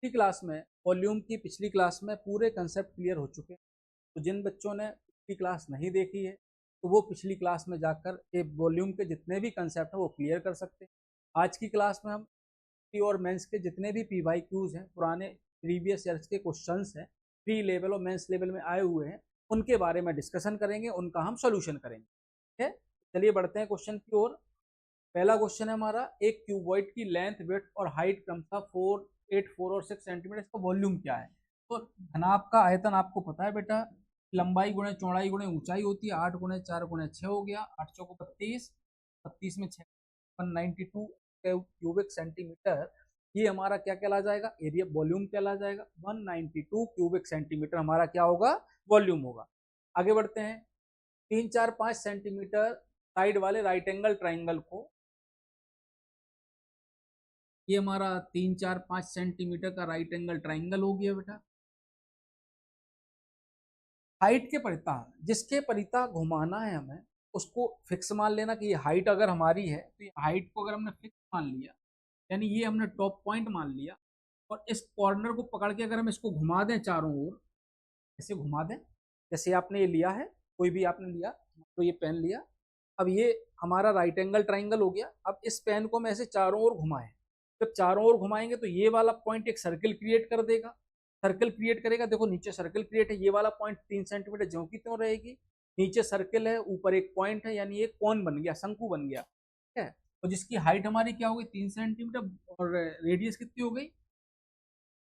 पिछली क्लास में वॉल्यूम की पिछली क्लास में पूरे कंसेप्ट क्लियर हो चुके हैं। तो जिन बच्चों ने पिछली क्लास नहीं देखी है तो वो पिछली क्लास में जाकर ये वॉल्यूम के जितने भी कंसेप्ट हैं वो क्लियर कर सकते हैं। आज की क्लास में हम प्री और मेंस के जितने भी पी वाई क्यूज हैं, पुराने प्रीवियस ईयर्स के क्वेश्चंस हैं, प्री लेवल और मेंस लेवल में आए हुए हैं, उनके बारे में डिस्कशन करेंगे, उनका हम सोल्यूशन करेंगे। ठीक है, चलिए बढ़ते हैं क्वेश्चन की ओर। पहला क्वेश्चन है हमारा, एक क्यूबॉइड की लेंथ, विड्थ और हाइट क्रमशः 4, 8, 4 और 6 सेंटीमीटर, इसका वॉल्यूम क्या है? तो घनाभ का आयतन आपको पता है बेटा, लंबाई गुणे चौड़ाई गुणे ऊंचाई होती है। 8 गुणे 4 गुणे 6 हो गया, 8 चौको 32, 32 में 6, 192 क्यूबिक सेंटीमीटर। ये हमारा क्या कहला जाएगा? एरिया, वॉल्यूम कहला जाएगा। 192 क्यूबिक सेंटीमीटर हमारा क्या होगा? वॉल्यूम होगा। आगे बढ़ते हैं। 3, 4, 5 सेंटीमीटर साइड वाले राइट एंगल ट्राइंगल को, ये हमारा 3, 4, 5 सेंटीमीटर का राइट एंगल ट्राइंगल हो गया बेटा। हाइट के परिता, जिसके परिता घुमाना है हमें, उसको फिक्स मान लेना कि ये हाइट अगर हमारी है तो ये हाइट को अगर हमने फिक्स मान लिया, यानी ये हमने टॉप पॉइंट मान लिया, और इस कॉर्नर को पकड़ के अगर हम इसको घुमा दें चारों ओर, ऐसे घुमा दें, जैसे आपने ये लिया है, कोई भी आपने लिया तो ये पेन लिया, अब ये हमारा राइट एंगल ट्राइंगल हो गया। अब इस पेन को हम ऐसे चारों ओर घुमाएं, जब चारों ओर घुमाएंगे तो ये वाला पॉइंट एक सर्किल क्रिएट कर देगा। सर्किल क्रिएट करेगा, देखो नीचे सर्किल क्रिएट है, ये वाला पॉइंट 3 सेंटीमीटर ज्यों की त्यों रहेगी। नीचे सर्किल है, ऊपर एक पॉइंट है, यानी एक कोन बन गया, शंकु बन गया। ठीक है, और जिसकी हाइट हमारी क्या हो गई? 3 सेंटीमीटर, और रेडियस कितनी हो गई?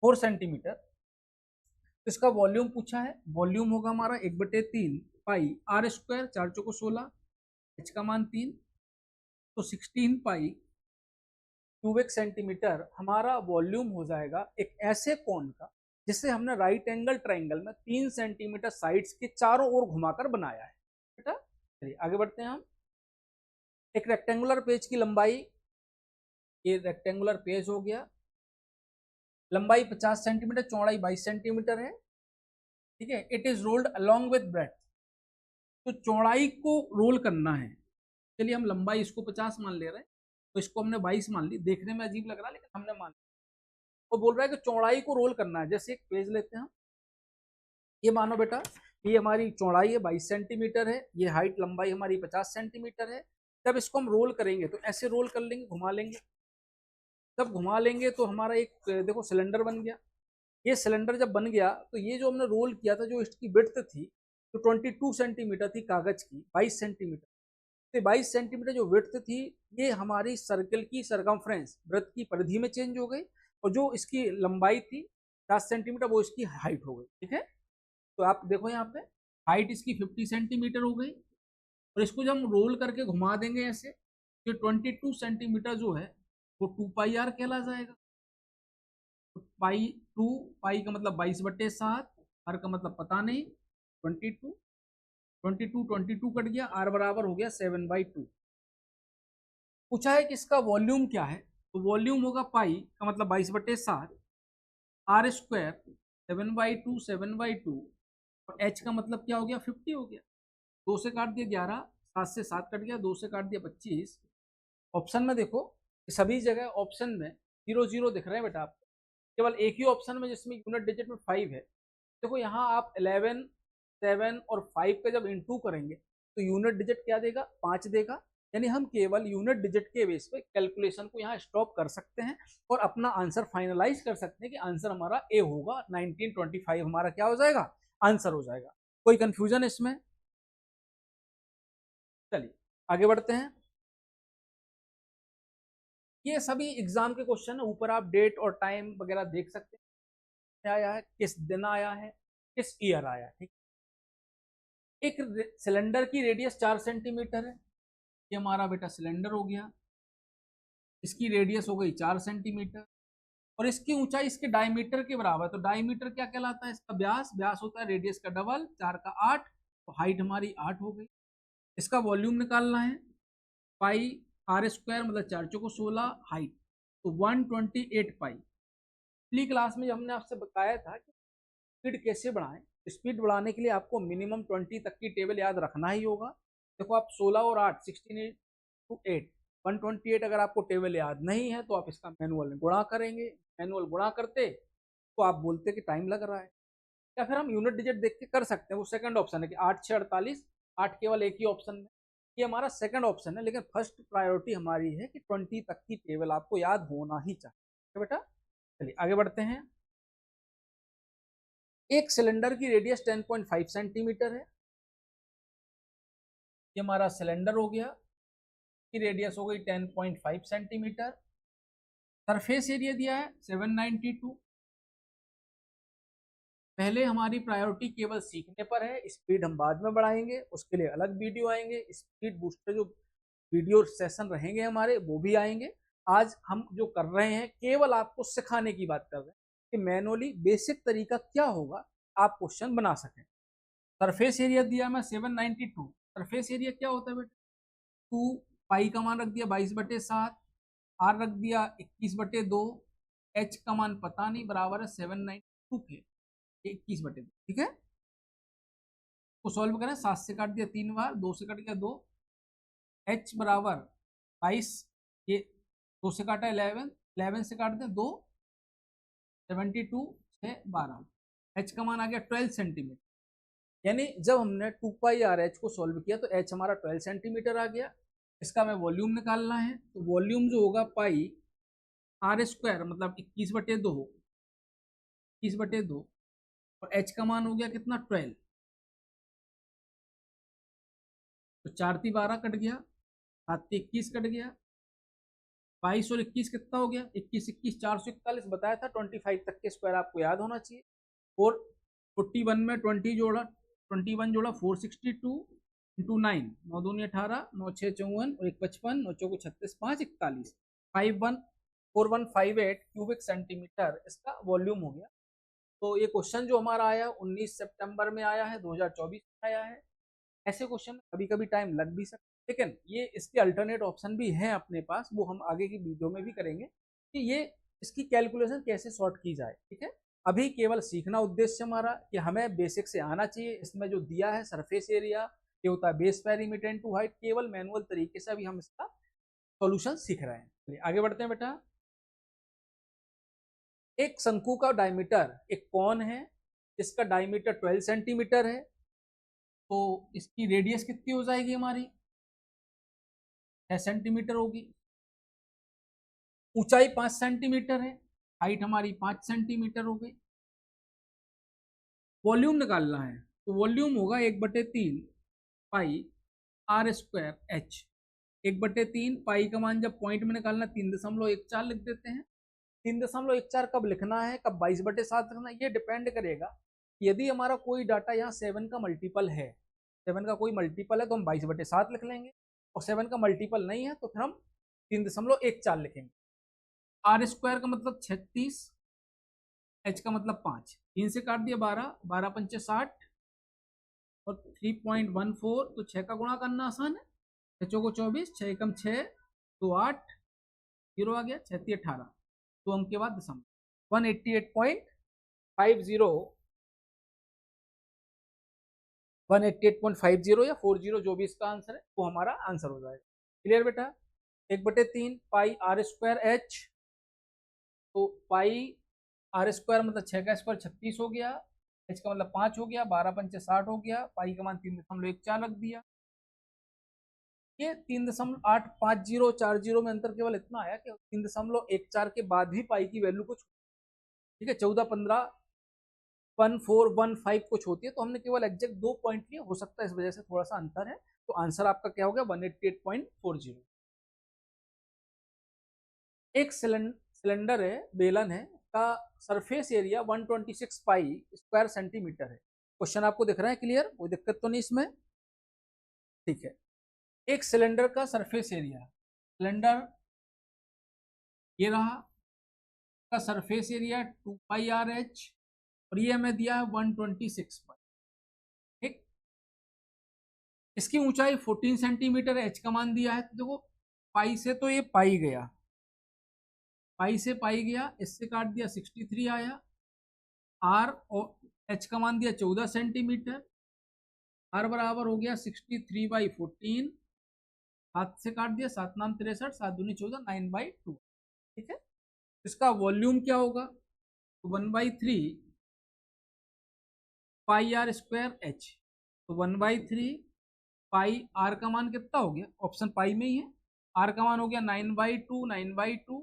4 सेंटीमीटर। तो इसका वॉल्यूम पूछा है, वॉल्यूम होगा हमारा 1/3 पाई आर स्क्वायर, 4 चौको 16, एच का मान 3, तो 16 पाई क्यूबिक सेंटीमीटर हमारा वॉल्यूम हो जाएगा एक ऐसे कोण का जिसे हमने राइट एंगल ट्राइंगल में 3 सेंटीमीटर साइड्स के चारों ओर घुमाकर बनाया है बेटा। चलिए आगे बढ़ते हैं हम। एक रेक्टेंगुलर पेज की लंबाई, ये रेक्टेंगुलर पेज हो गया, लंबाई 50 सेंटीमीटर, चौड़ाई 22 सेंटीमीटर है। ठीक है, it is rolled along with breadth, तो चौड़ाई को रोल करना है। चलिए हम लंबाई इसको 50 मान ले रहे हैं, तो इसको हमने 22 मान ली, देखने में अजीब लग रहा है लेकिन हमने मान लिया। वो बोल रहा है कि चौड़ाई को रोल करना है। जैसे एक पेज लेते हैं हम, ये मानो बेटा ये हमारी चौड़ाई है 22 सेंटीमीटर है, ये हाइट लंबाई हमारी 50 सेंटीमीटर है। जब इसको हम रोल करेंगे तो ऐसे रोल कर लेंगे, घुमा लेंगे। जब घुमा लेंगे तो हमारा एक देखो सिलेंडर बन गया। ये सिलेंडर जब बन गया तो ये जो हमने रोल किया था, जो इसकी विड्थ थी तो 22 सेंटीमीटर थी कागज की, 22 सेंटीमीटर, तो 22 सेंटीमीटर जो विड्थ थी, ये हमारी सर्कल की सरकमफ्रेंस, वृत्त की परिधि में चेंज हो गई, और जो इसकी लंबाई थी 10 सेंटीमीटर, वो इसकी हाइट हो गई। ठीक है, तो आप देखो यहाँ पे हाइट इसकी 50 सेंटीमीटर हो गई, और इसको जब हम रोल करके घुमा देंगे ऐसे, तो 22 सेंटीमीटर जो है वो 2 पाई आर कहला जाएगा। तो पाई 2, पाई का मतलब 22/7, आर का मतलब पता नहीं, 22, 22, 22 कट गया, आर बराबर हो गया 7/2। पूछा है कि इसका वॉल्यूम क्या है, तो वॉल्यूम होगा पाई का मतलब 22/7, आर स्क्वायर 7/2, 7/2, और एच का मतलब क्या हो गया? 50 हो गया। 2 से काट दिया 11, 7 से 7 कट गया, 2 से काट दिया 25। ऑप्शन में देखो सभी जगह ऑप्शन में 0 0 दिख रहे हैं बेटा आपको, केवल एक ही ऑप्शन में जिसमें यूनिट डिजिट में 5 है। देखो यहाँ आप 11, 7 और 5 का जब इंटू करेंगे तो यूनिट डिजिट क्या देगा? 5 देगा। यानी हम केवल यूनिट डिजिट के बेस पे कैलकुलेशन को यहाँ स्टॉप कर सकते हैं और अपना आंसर फाइनलाइज कर सकते हैं कि आंसर हमारा ए होगा। 1925 हमारा क्या हो जाएगा? आंसर हो जाएगा। कोई कंफ्यूजन इसमें? चलिए आगे बढ़ते हैं। ये सभी एग्जाम के क्वेश्चन है, ऊपर आप डेट और टाइम वगैरह देख सकते हैं, आया है, किस दिन आया है, किस ईयर आया है। ठीक, एक सिलेंडर की रेडियस 4 सेंटीमीटर है, ये हमारा बेटा सिलेंडर हो गया, इसकी रेडियस हो गई 4 सेंटीमीटर, और इसकी ऊंचाई इसके डायमीटर के बराबर। तो डायमीटर क्या कहलाता है? इसका व्यास, व्यास होता है रेडियस का डबल, 4 का 8, तो हाइट हमारी 8 हो गई। इसका वॉल्यूम निकालना है, पाई आर स्क्वायर मतलब 4 चौको 16, हाइट तो 128 पाई। पिछली क्लास में हमने आपसे बताया था कि स्पीड कैसे बढ़ाएं। स्पीड बढ़ाने के लिए आपको मिनिमम 20 तक की टेबल याद रखना ही होगा। देखो आप 16 और 8, 16 टू 8, 128 अगर आपको टेबल याद नहीं है तो आप इसका मैनुअल गुणा करेंगे, मैनुअल गुणा करते तो आप बोलते कि टाइम लग रहा है, या फिर हम यूनिट डिजिट देख के कर सकते हैं। वो सेकंड ऑप्शन है कि 8×6 = 48, 8 केवल एक ही ऑप्शन में, ये हमारा सेकंड ऑप्शन है। लेकिन फर्स्ट प्रायोरिटी हमारी है कि 20 तक की टेबल आपको याद होना ही चाहिए। तो बेटा चलिए आगे बढ़ते हैं। एक सिलेंडर की रेडियस 10.5 सेंटीमीटर है। ये हमारा सिलेंडर हो गया, की रेडियस हो गई 10.5 सेंटीमीटर। सरफेस एरिया दिया है 792। पहले हमारी प्रायोरिटी केवल सीखने पर है, स्पीड हम बाद में बढ़ाएंगे, उसके लिए अलग वीडियो आएंगे। स्पीड बूस्टर जो वीडियो सेशन रहेंगे हमारे वो भी आएंगे। आज हम जो कर रहे हैं केवल आपको सिखाने की बात कर रहे हैं कि मैनुअली बेसिक तरीका क्या होगा आप क्वेश्चन बना सकें। सरफेस एरिया दिया मैं 792। सरफेस एरिया क्या होता है बेटा? 2 पाई का मान रख दिया 22/7, आर रख दिया 21/2, एच का मान पता नहीं, बराबर है 792 के 21/2। ठीक है, को सॉल्व करें, 7 से काट दिया 3 बार, 2 से कट गया 2, एच बराबर 22, ये 2 से काटा 11, 11 से काट दें 2, 72, 6, 12, एच का मान आ गया 12 सेंटीमीटर। यानी जब हमने 2πRh को सॉल्व किया तो एच हमारा 12 सेंटीमीटर आ गया। इसका हमें वॉल्यूम निकालना है, तो वॉल्यूम जो होगा पाई आर स्क्वायर मतलब 21/2, 21/2, और एच का मान हो गया कितना 12, तो 4×3 = 12 कट गया, 7×3 = 21 कट गया, 22 और 21 कितना हो गया 21, 21 441 बताया था। 25 तक के स्क्वायर आपको याद होना चाहिए। और 41 में 20 जोड़ा, 21 जोड़ा 462 इंटू 9, 9 दूनी 18, 9 6 54 और 1 55, 9 चौको 36, 5 41, 514158 क्यूबिक सेंटीमीटर इसका वॉल्यूम हो गया। तो ये क्वेश्चन जो हमारा आया 19 सितंबर में आया है, 2024 में आया है। ऐसे क्वेश्चन कभी कभी टाइम लग भी सकता है, लेकिन ये इसके अल्टरनेट ऑप्शन भी हैं अपने पास, वो हम आगे की वीडियो में भी करेंगे कि ये इसकी कैलकुलेशन कैसे सॉर्ट की जाए। ठीक है, अभी केवल सीखना उद्देश्य हमारा कि हमें बेसिक से आना चाहिए। इसमें जो दिया है सरफेस एरिया, ये होता है बेस पेरीमीटर इनटू हाइट, केवल मैनुअल तरीके से अभी हम इसका सॉल्यूशन सीख रहे हैं। चलिए आगे बढ़ते हैं बेटा। एक शंकु का डायमीटर, एक कौन है जिसका डायमीटर 12 सेंटीमीटर है, तो इसकी रेडियस कितनी हो जाएगी हमारी 6 सेंटीमीटर होगी। ऊंचाई 5 सेंटीमीटर है, हाइट हमारी 5 सेंटीमीटर हो गई। वॉल्यूम निकालना है, तो वॉल्यूम होगा 1/3 पाई आर स्क्वायर एच। 1/3 पाई का मान जब पॉइंट में निकालना 3.14 लिख देते हैं। 3.14 कब लिखना है, कब 22/7 लिखना है, ये डिपेंड करेगा। यदि हमारा कोई डाटा यहाँ 7 का मल्टीपल है, 7 का कोई मल्टीपल है तो हम 22/7 लिख लेंगे, और 7 का मल्टीपल नहीं है तो फिर हम 3.14 लिखेंगे। आर स्क्वायर का मतलब 36, एच का मतलब 5, 3 से काट दिया 12, 12 पंचे 60 और 3.14, तो 6 का गुणा करना आसान है, 6 चौको 24, 6 एकम 6, 2 8, 0 आ गया, 36 18, 2 अंक के बाद दशमलव 188.50, 188.50 या 40 जो भी इसका आंसर है वो हमारा आंसर हो जाएगा। क्लियर बेटा? 1/3 पाई आर स्क्वायर एच, तो पाई आर स्क्वायर मतलब 6 का स्क्वायर 36 हो गया, एच का मतलब 5 हो गया, 12 पंचे 60 हो गया, पाई का मान 3.14 रख दिया। ये 3.85040 में अंतर केवल इतना आया कि 3.14 के बाद भी पाई की वैल्यू कुछ, ठीक है, 14, 15, 1415 कुछ होती है, तो हमने केवल एग्जैक्ट 2 पॉइंट लिए, हो सकता है इस वजह से थोड़ा सा अंतर है। तो आंसर आपका क्या हो गया 188.40। एक सिलेंडर है, बेलन है, का surface area 126 pi square centimetre है। क्वेश्चन आपको दिख रहा है क्लियर, कोई दिक्कत तो नहीं इसमें? ठीक है, एक सिलेंडर का सरफेस एरिया, सिलेंडर ये रहा, का सरफेस एरिया 2πRh, और ये हमें दिया है 126 पाई। ठीक, इसकी ऊंचाई 14 सेंटीमीटर है, एच का मान दिया है, तो देखो पाई से तो ये पाई गया, पाई से पाई गया, इससे काट दिया 63 आया, आर और एच का मान दिया 14 सेंटीमीटर, आर बराबर हो गया 63/14, 7 से काट दिया, 7 नाम 63, 7 दूनी 14, 9/2। ठीक है, इसका वॉल्यूम क्या होगा, तो 1/3 पाई आर स्क्वायर एच। तो 1/3 पाई आर का मान कितना हो गया, ऑप्शन पाई में ही है, आर का मान हो गया 9/2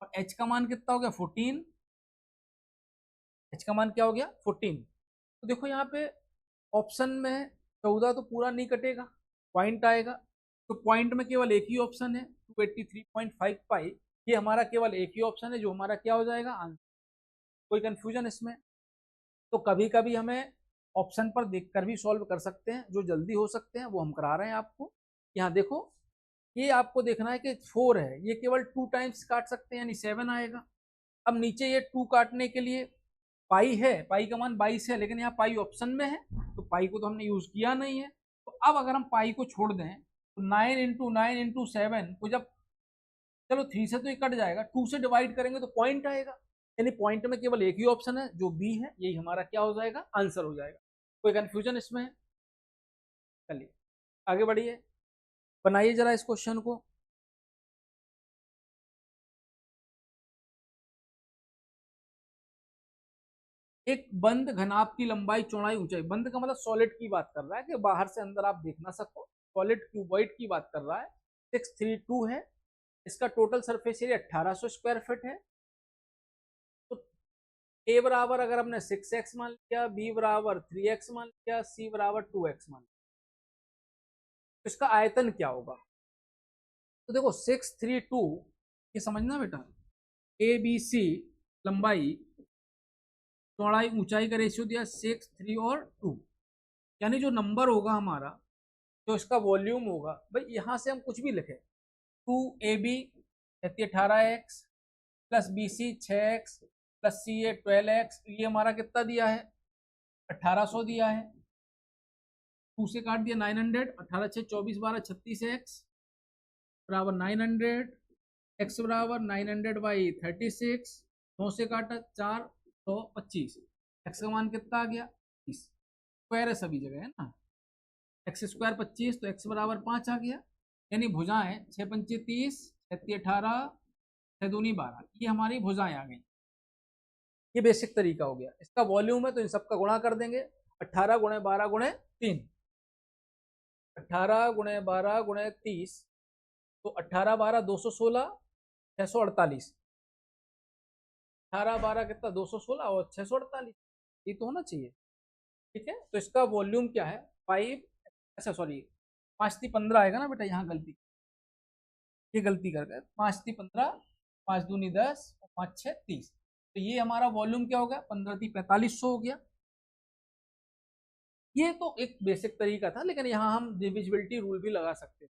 और एच का मान कितना हो गया 14। एच का मान क्या हो गया 14। तो देखो यहाँ पे ऑप्शन में 14 तो पूरा नहीं कटेगा, पॉइंट आएगा। तो पॉइंट में केवल एक ही ऑप्शन है 283.5 पाई, ये हमारा केवल एक ही ऑप्शन है जो हमारा क्या हो जाएगा आंसर। कोई कंफ्यूजन इसमें? तो कभी कभी हमें ऑप्शन पर देखकर भी सॉल्व कर सकते हैं, जो जल्दी हो सकते हैं वो हम करा रहे हैं आपको। यहाँ देखो, ये आपको देखना है कि 4 है, ये केवल 2 टाइम्स काट सकते हैं यानी 7 आएगा। अब नीचे ये 2 काटने के लिए पाई है, पाई का मान 22 है, लेकिन यहाँ पाई ऑप्शन में है तो पाई को तो हमने यूज किया नहीं है। तो अब अगर हम पाई को छोड़ दें तो 9 × 9 × 7 को जब, चलो 3 से तो ये कट जाएगा, 2 से डिवाइड करेंगे तो पॉइंट आएगा, यानी पॉइंट में केवल एक ही ऑप्शन है जो बी है, यही हमारा क्या हो जाएगा आंसर हो जाएगा। कोई कंफ्यूजन इसमें है? चलिए आगे बढ़िए, बनाइए जरा इस क्वेश्चन को। एक बंद घनाभ की लंबाई चौड़ाई ऊंचाई, बंद का मतलब सॉलिड की बात कर रहा है कि बाहर से अंदर आप देख ना सको, सॉलिड क्यूबॉइड की बात कर रहा है, 632 है, इसका total surface area 1800 square feet है। तो ए बराबर अगर हमने 6x मान लिया, बी बराबर 3x मान लिया, सी बराबर 2x मान लिया, तो इसका आयतन क्या होगा? तो देखो 632 ये समझना बेटा, ए बी सी लंबाई चौड़ाई ऊंचाई का रेशियो दिया 6, 3 और 2, यानी जो नंबर होगा हमारा, जो इसका वॉल्यूम होगा, भाई यहाँ से हम कुछ भी लिखें, 2ab 18x plus b c 6x plus c a 12x, ये हमारा कितना दिया है 1800 दिया है, 2 से काट दिया 900, 18 6 24 12 36x बराबर 900, x बराबर 900/36, 9 से काटा 4 तो 25, x का मान कितना आ गया 30, स्क्वायर है सभी जगह है ना, एक्स स्क्वायर 25 तो x बराबर 5 आ गया, यानी भुजाएं 6 पंचे 30, 6 18, 6 दूनी 12, ये हमारी भुजाएं आ गई। ये बेसिक तरीका हो गया, इसका वॉल्यूम है तो इन सबका गुणा कर देंगे, 18 × 12 × 3, 18 × 12 × 30, तो 18 12 216, 648, 18 12 कितना 216 और 648, ये तो होना चाहिए। ठीक है, तो इसका वॉल्यूम क्या है 5, अच्छा सॉरी 5 × 15 आएगा ना बेटा, यहाँ गलती, ये गलती कर गए, 5 × 15, 5 दूनी 10 और 5 6 30, तो ये हमारा वॉल्यूम क्या हो गया 15 × 4500 हो गया। ये तो एक बेसिक तरीका था, लेकिन यहाँ हम डिविजिबिलिटी रूल भी लगा सकते हैं।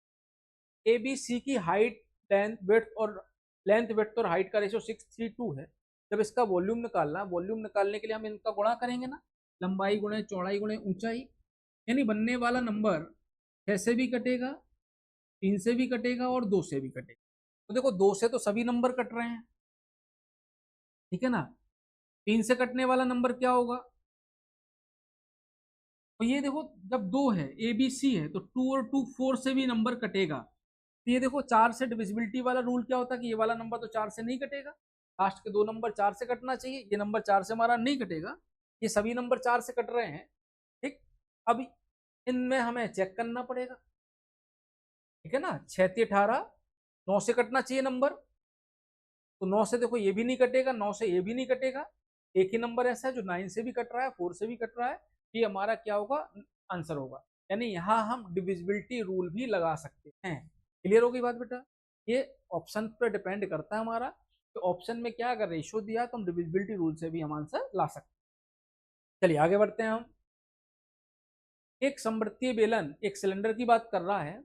ए बी सी की हाइट लेंथ विड्थ और हाइट का रेशियो 632 है, जब इसका वॉल्यूम निकालना है, वॉल्यूम निकालने के लिए हम इनका गुणा करेंगे ना, लंबाई गुणे चौड़ाई गुणे ऊंचाई, यानी बनने वाला नंबर 6 से भी कटेगा, 3 से भी कटेगा और 2 से भी कटेगा। तो देखो 2 से तो सभी नंबर कट रहे हैं, ठीक है ना, 3 से कटने वाला नंबर क्या होगा, तो ये देखो जब 2 है ए बी सी है तो 2 और 2 4 से भी नंबर कटेगा। तो ये देखो 4 से डिविजिबिलिटी वाला रूल क्या होता है कि ये वाला नंबर तो 4 से नहीं कटेगा, लास्ट के 2 नंबर 4 से कटना चाहिए, ये नंबर 4 से हमारा नहीं कटेगा, ये सभी नंबर 4 से कट रहे हैं। ठीक, अब इनमें हमें चेक करना पड़ेगा, ठीक है ना, 6 × 18, 9 से कटना चाहिए नंबर, तो 9 से देखो ये भी नहीं कटेगा, 9 से ये भी नहीं कटेगा, एक ही नंबर ऐसा है जो 9 से भी कट रहा है 4 से भी कट रहा है, ये हमारा क्या होगा आंसर होगा, यानी यहाँ हम डिविजिबिलिटी रूल भी लगा सकते हैं। क्लियर होगी बात बेटा? ये ऑप्शन पर डिपेंड करता है हमारा, तो ऑप्शन में क्या अगर रेशियो दिया तो हम डिविजिबिलिटी रूल से भी हम आंसर ला सकते हैं। चलिए आगे बढ़ते हैं हम। एक समवर्तीय बेलन एक सिलेंडर की बात कर रहा है,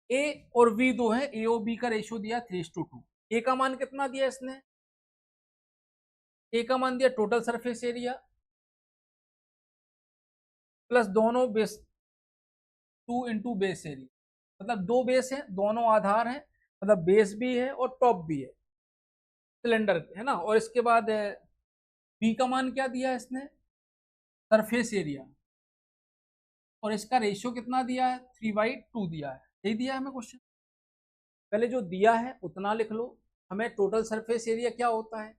ए और बी दो है, ए और बी का रेशियो दिया 3:2, ए का मान कितना दिया इसने, ए का मान दिया टोटल सरफेस एरिया प्लस दोनों बेस 2 × बेस एरिया, मतलब 2 बेस है, दोनों आधार है, मतलब बेस भी है और टॉप भी है सिलेंडर है ना, और इसके बाद बी का मान क्या दिया इसने सरफेस एरिया, और इसका रेशियो कितना दिया है 3/2 दिया है, यही दिया है हमें क्वेश्चन। पहले जो दिया है उतना लिख लो, हमें टोटल सरफेस एरिया क्या होता है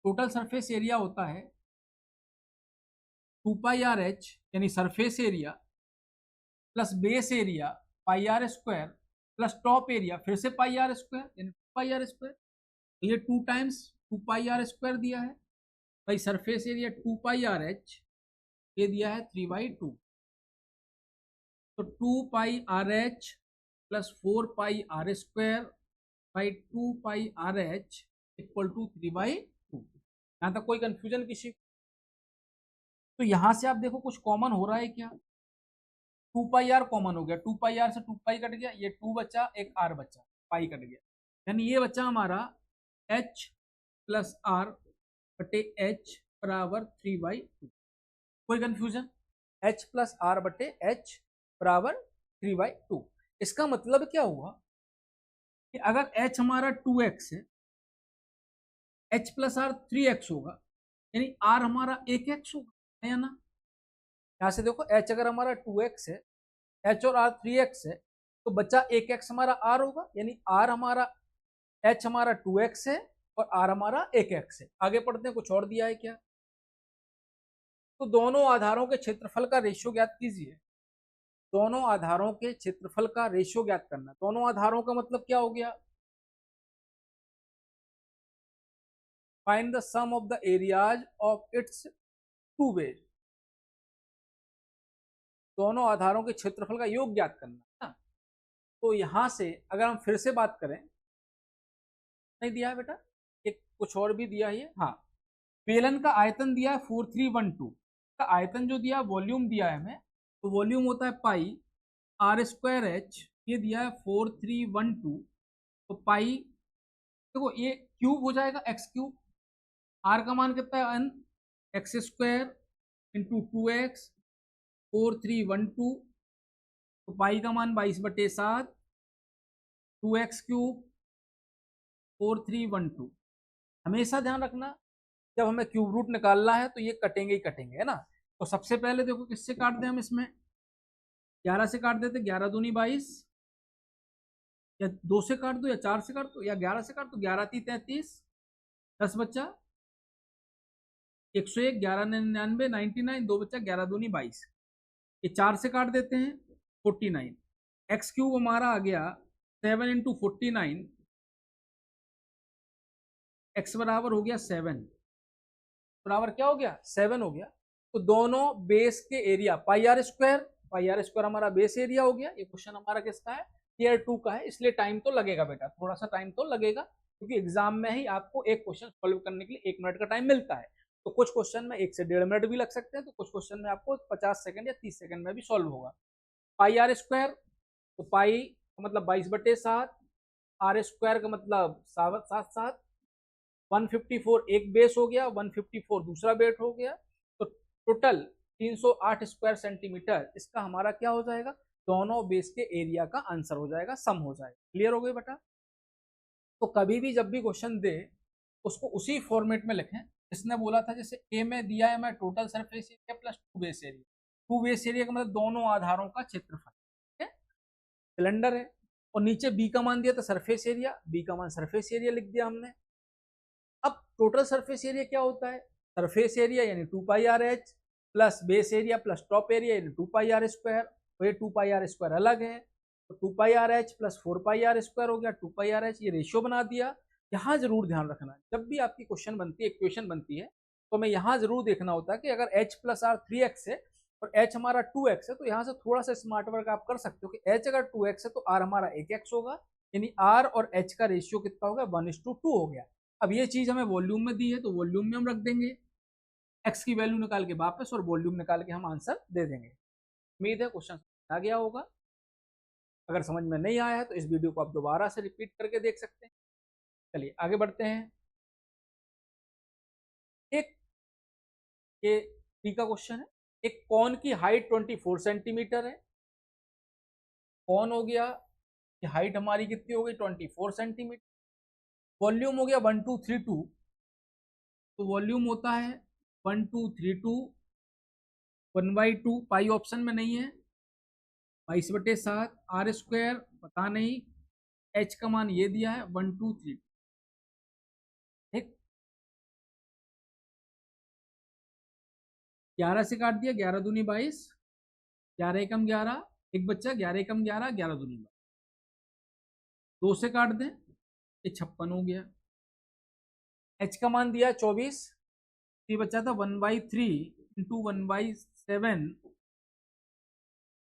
टोटल सरफेस एरिया होता है 2πr(h) यानी surface area plus base area πr² plus top area फिर से πr² यानी 2πr²। ये 2 टाइम्स 2πr² दिया है भाई। सरफेस एरिया 2πrh, ये दिया है 3/2, तो 2πrh plus 4πr² by 2πrh equal to 3/2। यहाँ तक कोई कंफ्यूजन किसी? तो यहां से आप देखो कुछ कॉमन हो रहा है क्या? 2πr कॉमन हो गया, 2πr से 2π कट गया, ये 2 बचा, एक r बचा, पाई कट गया, यानी ये बचा हमारा h प्लस r बटे h बराबर 3/2। कोई कंफ्यूजन? h प्लस r बटे h बराबर 3/2। इसका मतलब क्या हुआ कि अगर h हमारा 2x है, h प्लस r 3x होगा, यानी r हमारा 1x होगा, है या ना? यहां से देखो h अगर हमारा 2x है, h और r 3x है, तो बच्चा 1x हमारा r होगा, यानी r हमारा h हमारा 2x है और r हमारा 1x है। आगे पढ़ते हैं, कुछ और दिया है क्या? तो दोनों आधारों के क्षेत्रफल का रेशियो ज्ञात कीजिए। दोनों आधारों के क्षेत्रफल का रेशियो ज्ञात करना। दोनों आधारों का मतलब क्या हो गया? Find the sum of the areas of its two bases. दोनों आधारों के क्षेत्रफल का योग ज्ञात करना। तो यहां से अगर हम फिर से बात करें, नहीं दिया है बेटा, एक कुछ और भी दिया है। हाँ, बेलन का आयतन दिया है 4312 का आयतन जो दिया, वॉल्यूम दिया है हमें, तो वॉल्यूम होता है पाई r²h, ये दिया है 4312, तो पाई देखो ये क्यूब हो जाएगा, x3, r का मान कितना है n, x² इंटू 2x 4312, तो पाई का मान 22/7, 2x³ 4312। हमेशा ध्यान रखना जब हमें क्यूब रूट निकालना है तो ये कटेंगे ही कटेंगे, है ना। तो सबसे पहले देखो किससे काट दें हम, इसमें 11 से काट देते, 11 दूनी 22, या 2 से काट दो या 4 से काट दो या 11 से काट दो, 11 × 3 = 33, 10 बच्चा 101, 11 99 99, 2 बच्चा 11 दूनी 22, ये 4 से काट देते हैं 49, x³ हमारा आ गया 7 × 49, x बराबर हो गया 7, बराबर क्या हो गया 7 हो गया। तो दोनों बेस के एरिया πr² हमारा बेस एरिया हो गया। ये क्वेश्चन हमारा किसका है? ईयर 2 का है, इसलिए टाइम तो लगेगा बेटा, थोड़ा सा टाइम तो लगेगा, क्योंकि एग्जाम में ही आपको एक क्वेश्चन सॉल्व करने के लिए 1 मिनट का टाइम मिलता है। तो कुछ क्वेश्चन में 1 से 1.5 मिनट भी लग सकते हैं, तो कुछ क्वेश्चन में आपको 50 सेकंड या 30 सेकंड में भी सॉल्व होगा। πr², तो पाई का मतलब 22/7, r² का मतलब 7 154 एक बेस हो गया, 154 दूसरा बेस हो गया, तो टोटल 308 स्क्वायर सेंटीमीटर इसका हमारा क्या हो जाएगा? दोनों बेस के एरिया का आंसर हो जाएगा, सम हो जाएगा। क्लियर हो गई बेटा? तो कभी भी जब भी क्वेश्चन दे उसको उसी फॉर्मेट में लिखें जिसने बोला था। जैसे ए में दिया है मैं total surface area plus 2 base area, 2 base area का मतलब दोनों आधारों का क्षेत्रफल, ठीक है, सिलेंडर है, और नीचे बी का मान दिया था सरफेस एरिया, बी का मान सरफेस एरिया लिख दिया हमने। अब टोटल सरफेस एरिया क्या होता है? सरफेस एरिया यानी 2πrh plus base area plus top area यानी 2πr², तो ये 2πr² अलग है, तो 2πrh प्लस 4πr² हो गया 2πrh, ये रेशियो बना दिया। यहाँ जरूर ध्यान रखना, जब भी आपकी क्वेश्चन बनती है, इक्वेशन बनती है, तो हमें यहाँ जरूर देखना होता है कि अगर h प्लस r 3x है और h हमारा 2x है, तो यहाँ से थोड़ा सा स्मार्ट वर्क आप कर सकते हो कि h अगर 2x है तो r हमारा 1x होगा, यानी r और h का रेशियो कितना होगा? 1:2 हो गया। अब ये चीज हमें वॉल्यूम में दी है, तो वॉल्यूम में हम रख देंगे, x की वैल्यू निकाल के वापस और वॉल्यूम निकाल के हम आंसर दे देंगे। उम्मीद है क्वेश्चन आ गया होगा। अगर समझ में नहीं आया है तो इस वीडियो को आप दोबारा से रिपीट करके देख सकते हैं। चलिए आगे बढ़ते हैं। एक ये टी का क्वेश्चन है, एक कॉन की हाइट 24 सेंटीमीटर है। कॉन हो गया कि हाइट हमारी कितनी हो गई? 24 सेंटीमीटर। वॉल्यूम हो गया 1232, तो वॉल्यूम होता है 1232 1/2, पाई ऑप्शन में नहीं है, 22/7, r² पता नहीं, h का मान ये दिया है 1232, ठीक। 11 से काट दिया, 11 दूनी 22, 11 एकम 11, एक बच्चा 11 एकम 11, 11 दूनी 22, 2 से काट दें, ये 56 हो गया। h का मान दिया 24, ये बच्चा था 1/3 into 1/7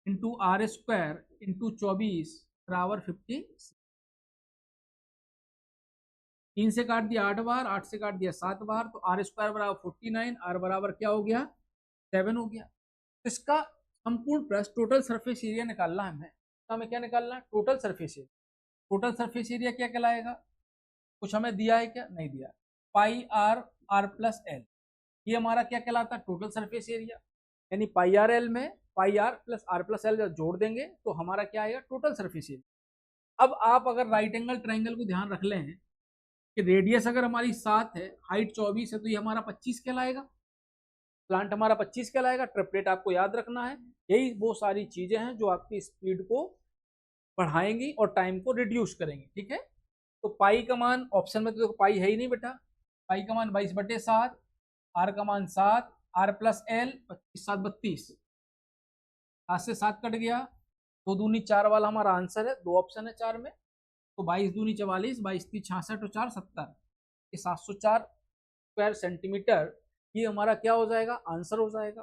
into R square into 24 बराबर 50। 3 से काट दिया 8 बार, 8 से काट दिया 7 बार, तो आर स्क्वायर बराबर 49, आर बराबर क्या हो गया 7 हो गया। तो इसका संपूर्ण पृष्ठ टोटल सरफेस एरिया निकालना है हमें। तो हमें क्या निकालना है, total surface area. Total surface area क्या कहलाएगा, कुछ हमें दिया है क्या, नहीं दिया। पाई आर आर प्लस एल, ये हमारा क्या कहलाता है, टोटल सरफेस एरिया। यानी पाई आर एल में पाई आर प्लस एल जोड़ देंगे तो हमारा क्या आएगा, टोटल सरफेस एरिया। अब आप अगर राइट एंगल ट्राइंगल को ध्यान रख लें कि रेडियस अगर हमारी 7 है, हाइट 24 है, तो ये हमारा 25 कहलाएगा, प्लांट हमारा 25 कहलाएगा। ट्रिपलेट आपको याद रखना है। यही वो सारी चीजें हैं जो आपकी स्पीड को बढ़ाएंगी और टाइम को रिड्यूस करेंगी, ठीक है। तो पाई का मान ऑप्शन में तो देखो पाई है ही नहीं बेटा, पाई का मान 22/7, आर का मान 7, आर प्लस एल 25 7 32, 7 से 7 कट गया, 2 दूनी 4 वाला हमारा आंसर है, 2 ऑप्शन है 4 में। तो 22 दूनी 44, 22 ती 66 और 4 70, ये 704 स्क्वायर सेंटीमीटर, ये हमारा क्या हो जाएगा, आंसर हो जाएगा।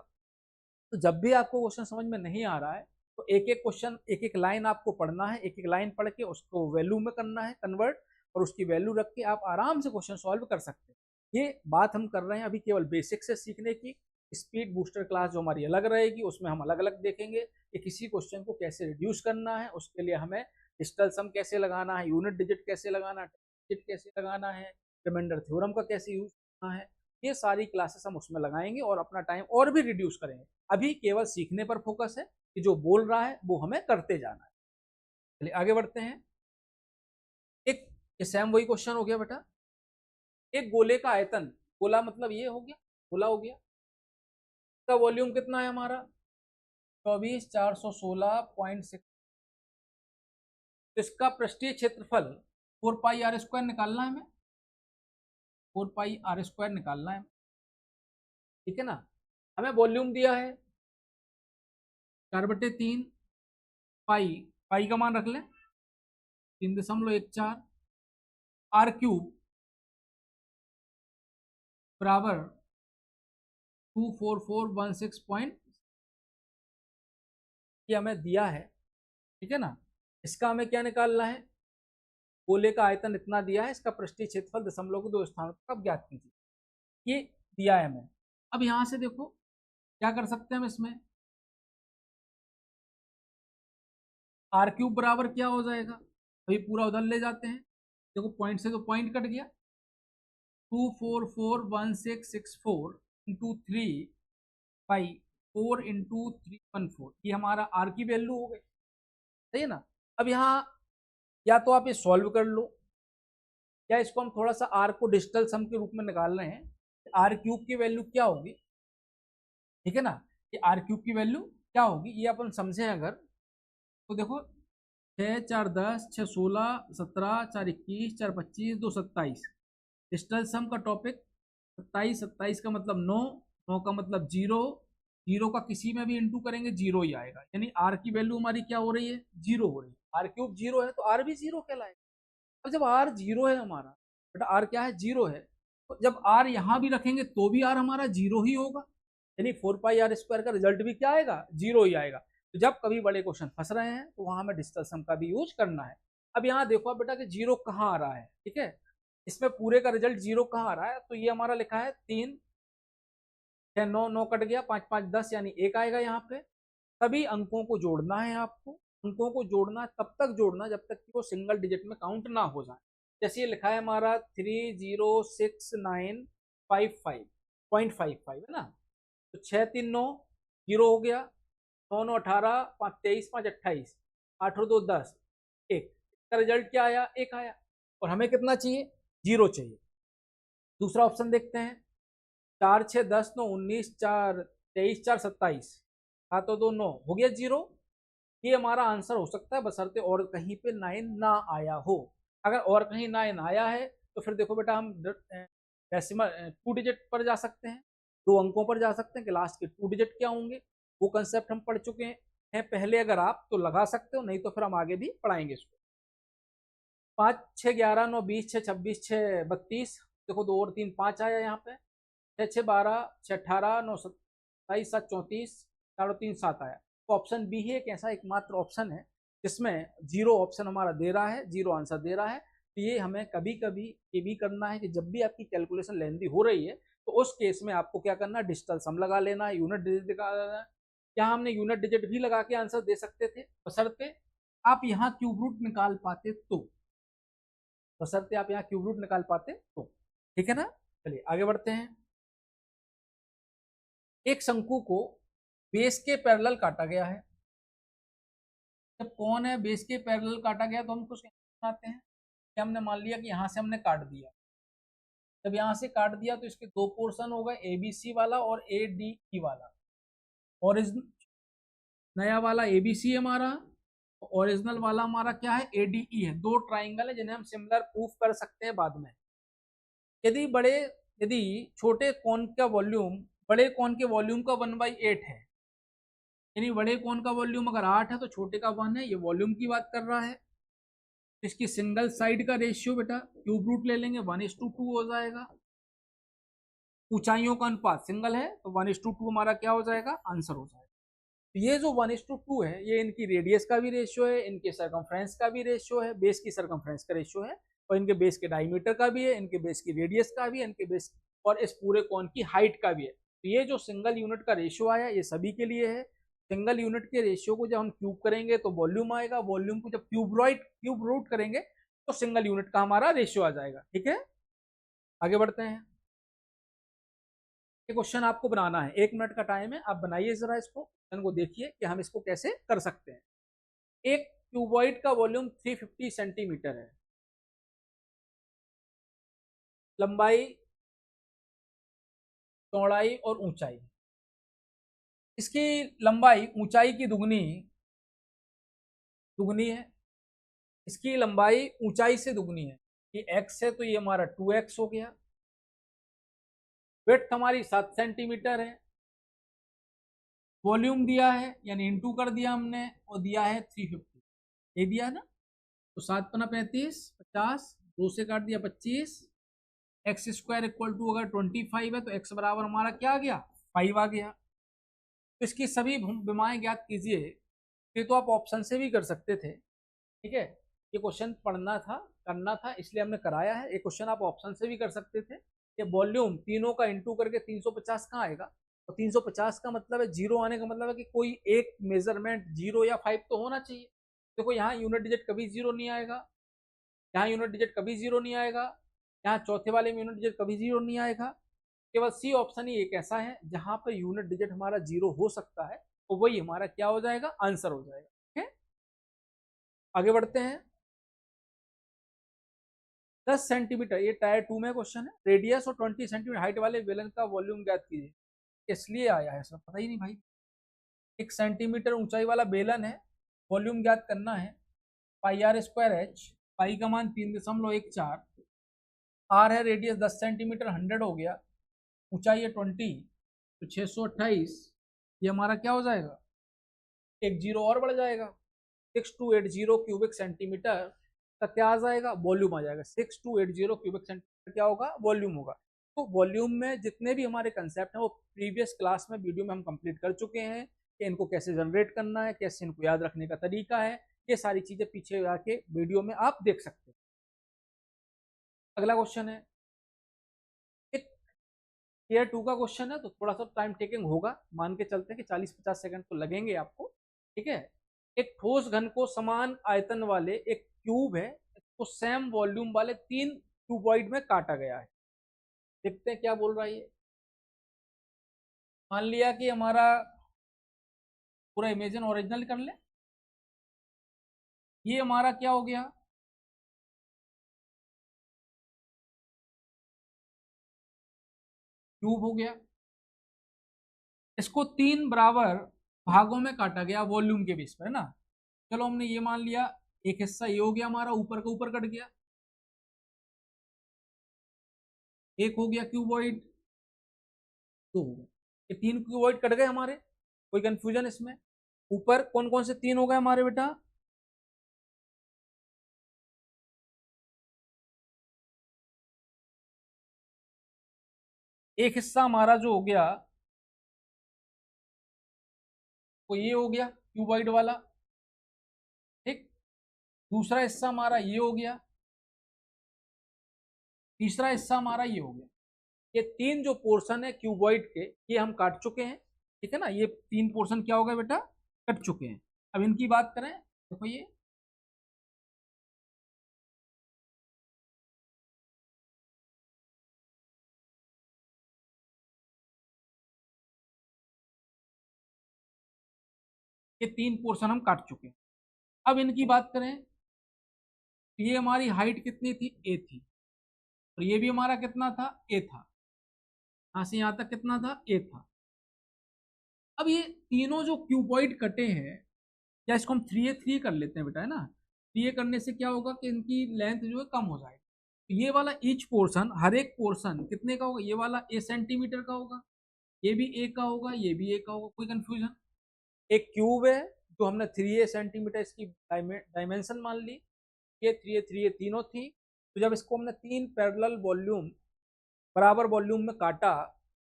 तो जब भी आपको क्वेश्चन समझ में नहीं आ रहा है तो एक एक क्वेश्चन, एक एक लाइन आपको पढ़ना है, एक एक लाइन पढ़ के उसको वैल्यू में करना है कन्वर्ट, और उसकी वैल्यू रख के आप आराम से क्वेश्चन सॉल्व कर सकते हैं। ये बात हम कर रहे हैं अभी केवल बेसिक से सीखने की। स्पीड बूस्टर क्लास जो हमारी अलग रहेगी, उसमें हम अलग अलग देखेंगे कि किसी क्वेश्चन को कैसे रिड्यूस करना है, उसके लिए हमें डिजिटल सम कैसे लगाना है, यूनिट डिजिट कैसे लगाना है, डिजिट कैसे लगाना है, रिमाइंडर थ्योरम का कैसे यूज करना है, ये सारी क्लासेस हम उसमें लगाएंगे और अपना टाइम और भी रिड्यूस करेंगे। अभी केवल सीखने पर फोकस है कि जो बोल रहा है वो हमें करते जाना है। चलिए आगे बढ़ते हैं। एक सेम वही क्वेश्चन हो गया बेटा, एक गोले का आयतन, गोला मतलब ये हो गया, गोला हो गया, इसका वॉल्यूम कितना है हमारा 24,416.6, तो इसका पृष्ठीय क्षेत्रफल 4πr² निकालना है हमें, 4πr² निकालना है, ठीक है ना। हमें वॉल्यूम दिया है 4/3 पाई, पाई का मान रख लें 3.14, आर क्यूब बराबर 24416 ये हमें दिया है, ठीक है ना। इसका हमें क्या निकालना है, गोले का आयतन इतना दिया है, इसका पृष्ठीय क्षेत्रफल दशमलव के 2 स्थानों तक ज्ञात कीजिए, ये दिया है हमें। अब यहां से देखो क्या कर सकते हैं हम इसमें, आर क्यूब बराबर क्या हो जाएगा, अभी पूरा उधर ले जाते हैं, देखो पॉइंट से तो पॉइंट कट गया, 2441664 इंटू 3 पाई 4 इंटू 314, ये हमारा आर की वैल्यू हो गई, सही है ना। अब यहाँ या तो आप ये सॉल्व कर लो, या इसको हम थोड़ा सा आर को डिजिटल सम के रूप में निकाल रहे हैं, आर क्यूब की वैल्यू क्या होगी, ठीक है ना। ये आर क्यूब की वैल्यू क्या होगी ये अपन समझे अगर, तो देखो 6 4 10 6 16 17 4 21 4 25 2 27, डिजिटल सम का टॉपिक 27, 27 का मतलब 9, 9 का मतलब 0, 0 का किसी में भी इंटू करेंगे 0 ही आएगा, यानी आर की वैल्यू हमारी क्या हो रही है, 0 हो रही है। आर क्यूब 0 है तो आर भी 0 कहलाएगा। अब जब आर 0 है हमारा, बेटा आर क्या है, 0 है, तो जब आर यहाँ भी रखेंगे तो भी आर हमारा 0 ही होगा, यानी 4πr² का रिजल्ट भी क्या आएगा, 0 ही आएगा। तो जब कभी बड़े क्वेश्चन फंस रहे हैं तो वहां हमें डिजिटल सम का भी यूज करना है। अब यहाँ देखो बेटा कि 0 कहाँ आ रहा है, ठीक है, इसमें पूरे का रिजल्ट 0 कहाँ आ रहा है, तो ये हमारा लिखा है 3 6 9, 9 कट गया, 5 5 10 यानी 1 आएगा यहाँ पे। सभी अंकों को जोड़ना है आपको, अंकों को जोड़ना है तब तक जोड़ना जब तक कि वो सिंगल डिजिट में काउंट ना हो जाए। जैसे ये लिखा है हमारा 306955.55 है ना, तो 6 3 9 0 हो गया, 9 9 18, 5 23, 5 28, 8 और 2 10, 1, इसका रिजल्ट क्या आया, 1 आया। और हमें कितना चाहिए, 0 चाहिए। दूसरा ऑप्शन देखते हैं, 4 6 10 9 19 4 23 4 27, 7 और 2 9 हो गया 0, ये हमारा आंसर हो सकता है बशर्ते और कहीं पे 9 ना आया हो। अगर और कहीं 9 आया है तो फिर देखो बेटा हम डेसिमल 2 डिजिट पर जा सकते हैं, 2 अंकों पर जा सकते हैं कि लास्ट के 2 डिजिट क्या होंगे, वो कंसेप्ट हम पढ़ चुके हैं पहले। अगर आप तो लगा सकते हो, नहीं तो फिर हम आगे भी पढ़ाएंगे इसको। 5 6 11 9 20 6 26 6 32, देखो 2 और 3 5 आया यहाँ पे, 6 6 12 6 18 9 27 7 34, 4 और 3 7 आया। तो ऑप्शन बी ही एक ऐसा एकमात्र ऑप्शन है जिसमें जीरो ऑप्शन हमारा दे रहा है, जीरो आंसर दे रहा है। तो ये हमें कभी कभी ये भी करना है कि जब भी आपकी कैलकुलेशन लेंदी हो रही है तो उस केस में आपको क्या करना है, डिजिटल सम लगा लेना है, यूनिट डिजिट लगा लेना है। यहाँ हमने यूनिट डिजिट भी लगा के आंसर दे सकते थे, बशर्ते आप यहाँ क्यूब रूट निकाल पाते तो, बशर्ते आप यहाँ क्यूब रूट निकाल पाते तो। ठीक है ना, चलिए आगे बढ़ते हैं। एक शंकु को बेस के पैरेलल काटा गया है। जब कौन है बेस के पैरेलल काटा गया तो हम कुछ बनाते हैं कि हमने मान लिया कि यहाँ से हमने काट दिया। जब यहाँ से काट दिया तो इसके 2 पोर्शन हो गए, ए बी सी वाला और ए डी ई वाला। ओरिजिनल नया वाला ए बी सी हमारा, ओरिजिनल वाला हमारा क्या है, ए डी ई है। 2 ट्राइंगल है जिन्हें हम सिमिलर प्रूफ कर सकते हैं बाद में। यदि छोटे कोन का वॉल्यूम बड़े कोन के वॉल्यूम का 1/8 है, यानी बड़े कोन का वॉल्यूम अगर 8 है तो छोटे का 1 है, ये वॉल्यूम की बात कर रहा है। इसकी सिंगल साइड का रेशियो बेटा क्यूब रूट ले लेंगे, 1:2 हो जाएगा। ऊंचाइयों का अनुपात सिंगल है तो 1:2 हमारा क्या हो जाएगा, आंसर हो जाएगा। तो ये जो 1:2 है ये इनकी रेडियस का भी रेशियो है, इनके सरकमफ्रेंस का भी रेशियो है, बेस की सरकमफ्रेंस का रेशियो है, और इनके बेस के डायमीटर का भी है, इनके बेस की रेडियस का भी है, इनके बेस और इस पूरे कोन की हाइट का भी है। तो ये जो सिंगल यूनिट का रेशियो आया ये सभी के लिए है। सिंगल यूनिट के रेशियो को जब हम क्यूब करेंगे तो वॉल्यूम आएगा, वॉल्यूम को जब क्यूब रूट करेंगे तो सिंगल यूनिट का हमारा रेशियो आ जाएगा। ठीक है, आगे बढ़ते हैं। ये क्वेश्चन आपको बनाना है, 1 मिनट का टाइम है, आप बनाइए जरा इसको, क्वेश्चन को देखिए कि हम इसको कैसे कर सकते हैं। एक क्यूबॉइड का वॉल्यूम 350 सेंटीमीटर है, लंबाई चौड़ाई और ऊंचाई। इसकी लंबाई ऊंचाई की दुगनी दुगनी है, इसकी लंबाई ऊंचाई से दुगनी है। ये x है तो ये हमारा 2x हो गया। विड्थ हमारी 7 सेंटीमीटर है, वॉल्यूम दिया है यानी इंटू कर दिया हमने और दिया है 350, ये दिया है ना। तो 7 पना 35, 50, 2 से काट दिया 25, एक्स स्क्वायर इक्वल टू अगर 25 है तो एक्स बराबर हमारा क्या आ गया, 5 आ गया। तो इसकी सभी विमाएं ज्ञात कीजिए। ये तो आप ऑप्शन से भी कर सकते थे, ठीक है, ये क्वेश्चन पढ़ना था करना था इसलिए हमने कराया है। ये क्वेश्चन आप ऑप्शन से भी कर सकते थे। ये वॉल्यूम तीनों का इंटू करके 350 कहाँ आएगा, और 350 का मतलब है जीरो आने का मतलब है कि कोई एक मेजरमेंट 0 या 5 तो होना चाहिए। देखो यहाँ यूनिट डिजिट कभी 0 नहीं आएगा, यहाँ यूनिट डिजिट कभी 0 नहीं आएगा, यहाँ चौथे वाले में यूनिट डिजिट कभी 0 नहीं आएगा। केवल सी ऑप्शन ही एक ऐसा है जहां पर यूनिट डिजिट हमारा 0 हो सकता है, तो वही हमारा क्या हो जाएगा, आंसर हो जाएगा। ठीक है, आगे बढ़ते हैं। 10 सेंटीमीटर, ये टायर 2 में क्वेश्चन है, रेडियस और 20 सेंटीमीटर हाइट वाले बेलन का वॉल्यूम ज्ञात कीजिए। इसलिए आया है, सब पता ही नहीं भाई। 1 सेंटीमीटर ऊंचाई वाला बेलन है, वॉल्यूम ज्ञात करना है, पाई आर स्क्वायर एच, पाई का मान 3.14, आर है रेडियस 10 सेंटीमीटर, 100 हो गया, ऊंचाई है 20 तो 628, ये हमारा क्या हो जाएगा, एक जीरो और बढ़ जाएगा, 6280 क्यूबिक सेंटीमीटर का क्या आ जाएगा, वॉल्यूम आ जाएगा। 6280 क्यूबिक सेंटीमीटर क्या होगा, वॉल्यूम होगा। तो वॉल्यूम में जितने भी हमारे कंसेप्ट हैं वो प्रीवियस क्लास में वीडियो में हम कंप्लीट कर चुके हैं कि इनको कैसे जनरेट करना है, कैसे इनको याद रखने का तरीका है, ये सारी चीजें पीछे जाके वीडियो में आप देख सकते हैं। अगला क्वेश्चन है, एक ईयर 2 का क्वेश्चन है तो थोड़ा सा टाइम टेकिंग होगा, मान के चलते हैं कि 40-50 सेकंड तो लगेंगे आपको। ठीक है, एक ठोस घन को समान आयतन वाले एक क्यूब है, इसको सेम वॉल्यूम वाले 3 क्यूबॉइड में काटा गया है। देखते हैं क्या बोल रहा है ये। मान लिया कि हमारा पूरा इमेजिन ओरिजिनल कर ले, ये हमारा क्या हो गया, क्यूब हो गया। इसको 3 बराबर भागों में काटा गया वॉल्यूम के बेस पर, है ना। चलो हमने ये मान लिया, एक हिस्सा ये हो गया हमारा, ऊपर का ऊपर कट गया, एक हो गया क्यूबॉइड, 2 हो गए। ये 3 क्यूबॉइड कट गए हमारे, कोई कंफ्यूजन इसमें? ऊपर कौन कौन से 3 हो गए हमारे बेटा? एक हिस्सा हमारा जो हो गया वो ये हो गया क्यूबॉइड वाला, ठीक। दूसरा हिस्सा हमारा ये हो गया, तीसरा हिस्सा हमारा ये हो गया। ये 3 जो पोर्शन है क्यूबॉइड के, ये हम काट चुके हैं, ठीक है ना। ये 3 पोर्शन क्या हो गए बेटा? कट चुके हैं। अब इनकी बात करें, देखो ये 3 पोर्शन हम काट चुके हैं। अब इनकी बात करें, ये हमारी हाइट कितनी थी? ए थी। और ये भी हमारा कितना था? ए था। यहां से यहां तक कितना था? ए था। अब ये तीनों जो क्यूबॉइड कटे हैं, या इसको हम 3A3 कर लेते हैं बेटा, है ना। 3A करने से क्या होगा कि इनकी लेंथ जो है कम हो जाएगी। तो ये वाला ईच पोर्शन, हर एक पोर्शन कितने का होगा? ये वाला ए सेंटीमीटर का होगा, ये भी ए का होगा, ये भी ए का होगा। कोई कंफ्यूजन? एक क्यूब है जो हमने 3A सेंटीमीटर इसकी डायमेंशन मान ली, ये 3A तीनों थी। तो जब इसको हमने 3 पैरेलल वॉल्यूम, बराबर वॉल्यूम में काटा,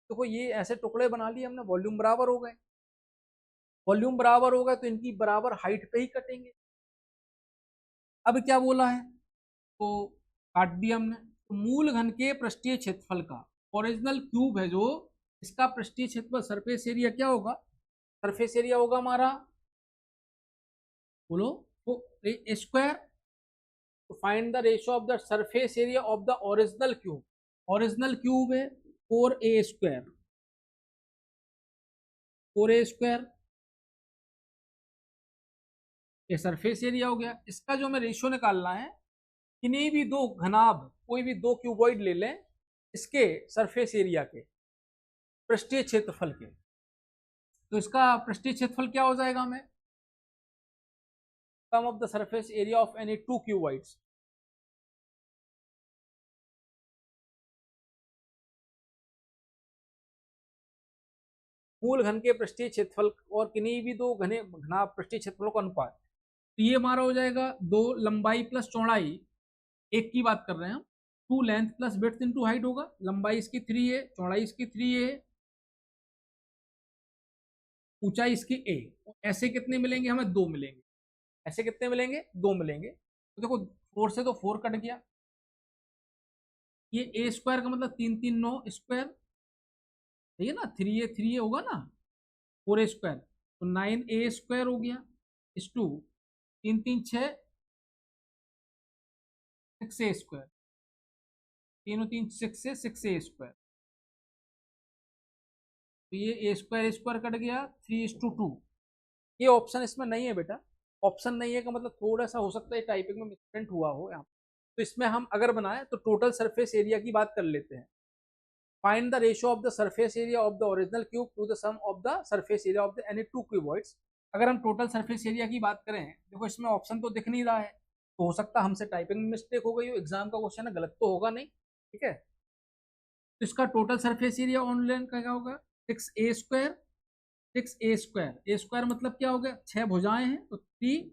तो कोई ये ऐसे टुकड़े बना लिए हमने, वॉल्यूम बराबर हो गए। वॉल्यूम बराबर हो गए तो इनकी बराबर हाइट पे ही कटेंगे। अब क्या बोला है? तो काट दिया हमने। तो मूल घन के पृष्ठीय क्षेत्रफल का, ओरिजिनल क्यूब है जो, इसका पृष्ठीय क्षेत्रफल, सरफेस एरिया क्या होगा? सरफेस एरिया होगा हमारा, बोलो, तो स्क्वायर। तो find the ratio of the surface area of the original cube. Original cube है 4A², 4A², ये सरफेस एरिया हो गया। इसका जो हमें रेशियो निकालना है, किन्हीं भी दो घनाभ, कोई भी दो क्यूबॉइड ले लें, इसके सरफेस एरिया के पृष्ठीय क्षेत्रफल के। तो इसका पृष्ठीय क्षेत्रफल क्या हो जाएगा हमें? Sum of the surface area of any 2 cuboids. मूल घन के पृष्ठीय क्षेत्रफल और किन्हीं भी दो घने घना पृष्ठीय क्षेत्रफलों का अनुपात। तो ये हमारा हो जाएगा 2 लंबाई प्लस चौड़ाई, एक की बात कर रहे हैं हम, 2 length plus width into height होगा। लंबाई इसकी 3 है, चौड़ाई इसकी 3 है, ऊंचाई इसकी ए। ऐसे कितने मिलेंगे हमें? 2 मिलेंगे। ऐसे कितने मिलेंगे? 2 मिलेंगे। तो देखो 4 से तो 4 कट गया, ये A² का मतलब 3×3 9 स्क्वायर, सही है ना। 3A होगा ना, 4A², तो 9A² हो गया, इस टू 3×3 6, 6A², तीनों 3 6 से 6A²। तो ये A² कट गया, 3:2। ये ऑप्शन इसमें नहीं है बेटा। ऑप्शन नहीं है का मतलब थोड़ा सा हो सकता है टाइपिंग में मिसप्रिंट हुआ हो यहाँ। तो इसमें हम अगर बनाए तो टोटल सरफेस एरिया की बात कर लेते हैं। Find the ratio of the surface area of the original cube to the sum of the surface area of the any 2 cuboids. अगर हम टोटल सरफेस एरिया की बात करें, देखो इसमें ऑप्शन तो दिख नहीं रहा है, तो हो सकता है हमसे टाइपिंग में मिस्टेक हो गई हो, एग्जाम का क्वेश्चन है, गलत तो होगा नहीं, ठीक है। तो इसका टोटल सरफेस एरिया ऑनलाइन का क्या होगा? 6A², 6A², मतलब क्या हो गया? 6 भुजाएं हैं तो 3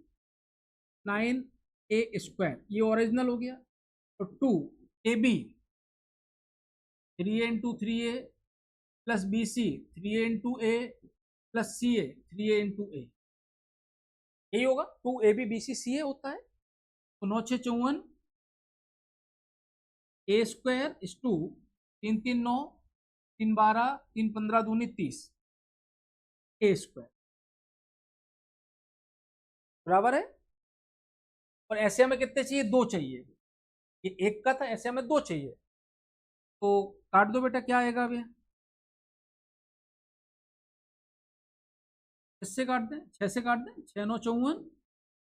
9A², ये ओरिजिनल हो गया। तो 2AB, 3A × 3A plus BC, 3A × A plus CA, 3A × A, यही होगा। 2AB BC CA होता है। तो 9×6 = 54, A² 3×3 9, 3×12, 3×15 दूनी 30, A², बराबर है। और ऐसे हमें कितने चाहिए? 2 चाहिए। ये एक का था, ऐसे हमें 2 चाहिए। तो काट दो बेटा, क्या आएगा अभी? इससे काट दें, 6 से काट दें, 6×9 = 54,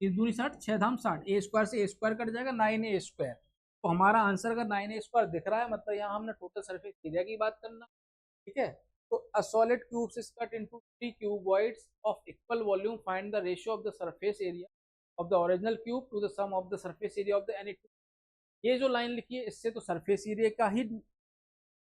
3×2 = 60, 6×3 = 60, A² से A² कट जाएगा, 9A²। तो हमारा आंसर अगर 9A² दिख रहा है, मतलब यहाँ हमने टोटल सरफेस एरिया की बात करना, ठीक है। तो a solid cube is cut into 3 cuboids of equal volume, find the ratio of the surface area of the original cube to the sum of the surface area of the any. ये जो line लिखी है, इससे तो surface area का ही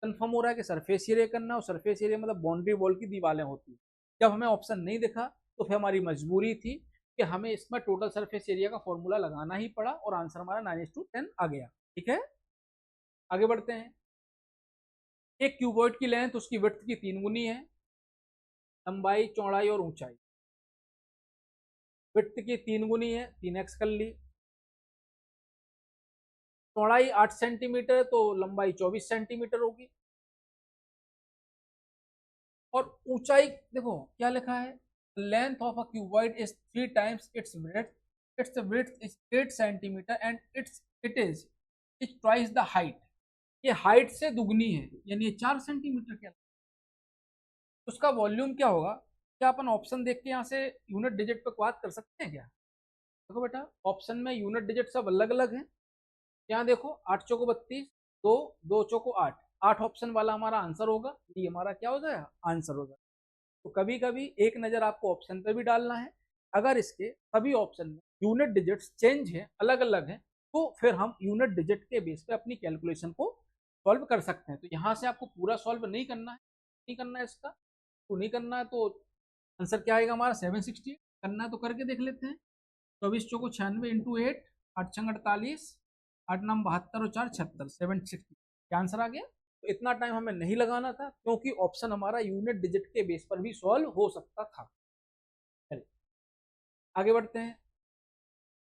confirm हो रहा है कि सरफेस एरिया करना है, और सरफेस एरिया मतलब बाउंड्री वॉल की दीवारें होती है। जब हमें ऑप्शन नहीं दिखा तो फिर हमारी मजबूरी थी कि हमें इसमें टोटल सरफेस एरिया का फॉर्मूला लगाना ही पड़ा, और आंसर हमारा 9:10 आ गया। ठीक है, आगे बढ़ते हैं। एक क्यूबॉइड की लेंथ उसकी विड्थ की 3 गुनी है, लंबाई, चौड़ाई और ऊंचाई। विड्थ की 3 गुनी है, 3x कर ली। चौड़ाई 8 सेंटीमीटर, तो लंबाई 24 सेंटीमीटर होगी। और ऊंचाई देखो क्या लिखा है, length of a cuboid is 3 times it's breadth, it's breadth is 8 centimetre and it twice the height. ये हाइट से दुगनी है, यानी ये 4 सेंटीमीटर क्या, उसका वॉल्यूम क्या होगा। क्या अपन ऑप्शन देख के यहाँ से यूनिट डिजिट पे बात कर सकते हैं क्या? देखो बेटा, ऑप्शन में यूनिट डिजिट सब अलग अलग है। यहाँ देखो, 8 चौको 32, 2 2 चौको 8, 8 ऑप्शन वाला हमारा आंसर होगा। ये हमारा क्या हो जाएगा, आंसर होगा। तो कभी कभी एक नज़र आपको ऑप्शन पे भी डालना है। अगर इसके सभी ऑप्शन में यूनिट डिजिट्स चेंज है, अलग अलग है, तो फिर हम यूनिट डिजिट के बेस पे अपनी कैलकुलेशन को सॉल्व कर सकते हैं। तो यहाँ से आपको पूरा सॉल्व नहीं करना है, नहीं करना है इसका, तो नहीं करना है। तो आंसर क्या आएगा हमारा 760। करना है तो करके देख लेते हैं। 24 चौको 96 इंटू 8, 8 छंग 48, 8 नाम 72 और 4 76, 760। क्या आंसर आ गया? तो इतना टाइम हमें नहीं लगाना था, क्योंकि ऑप्शन हमारा यूनिट डिजिट के बेस पर भी सॉल्व हो सकता था। चलिए आगे बढ़ते हैं।